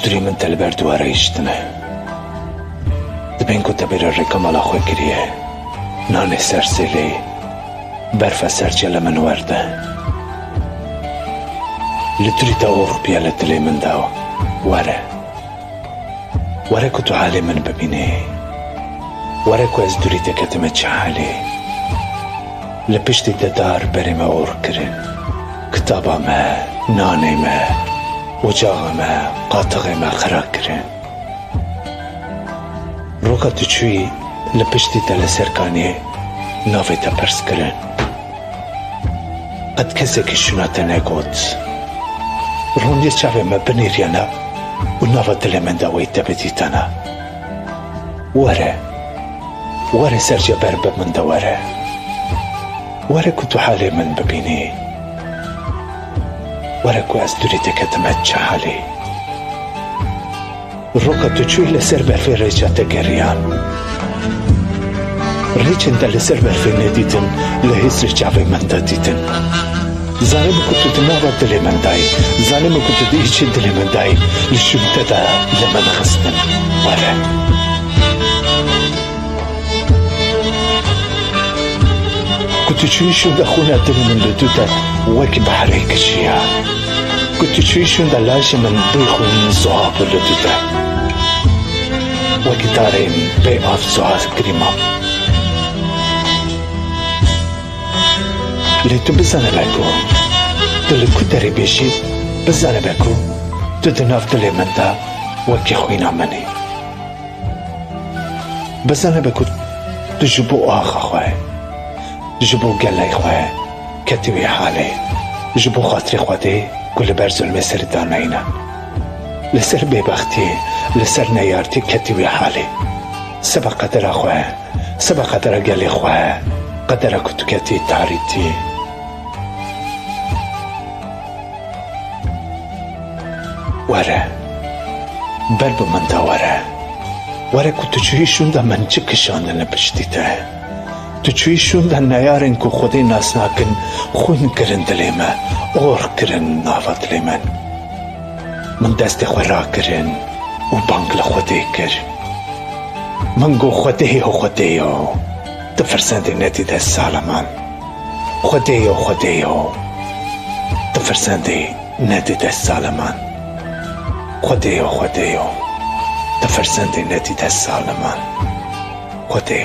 جدوری من تلبر دواره ایشتنه دبین که تبیر رکمالا خواه گریه نان سرسیلی برف سرچل من ورده لطوری تا اوغ بیال دلی من داو وره که تو حالی من ببینی وره که از دوری تکتم چه حالی لپشتی دار بریم اوغ کرن کتابا ما نانی ما اجاق ما قاطق ما خرا کرن روکا تو چوی لپشتی دل سرکانی ناوی تا پرس کرن قد کسی که شنات نگود روندی چاوی ما بنیریانا و ناوا دل من داوی تبدیتانا وره سرجا برب من دواره وره که تو حالی من ببینی وره که از دوری تکتمت چه حالی روکا تو چوی لسر برفی ریجات گریان ریچن دا لسر برفی ندیدن لحیز ریجاوی من دادیدن ظالم که تو دناوا دلی من دای ظالم که تو دیچی دلی من دای لشمت دا لمن خستن وره که تو چویشون دا خونه دلی من لدو دا وکی بحری کشیا که تو چویشون دا لاش من بیخون زواب لدو دا وکی داریم بی آف زواب گریما لی تو بزنه بکو دل کو داری بیشی بزنه بکو تو دناف دلی من دا وکی خوینا منی بزنه بکو تو جبو آخا خواه جبو گلای خواه کتوی حالی جبو خاطری خواهی گل بر ظلم سر داناینا لسر بیبختی لسر نیارتی کتوی حالی سبا قدر خواه سبا قدر گلی خواه قدر کتو کتی تاریتی وره برب من دا وره که تو چویشون دا من چه کشاندن پشتیته تو چویشون دا نیارن که خودی ناس ناکن خون کرن دلی من اور کرن ناوا دلی من دست خود را کرن و بانگل خودی کر من گو خودی تو فرزندی ندیده سالمان خودی تو فرزندی ندیده سالمان خودی تو فرزندی ندیده سالمان خودی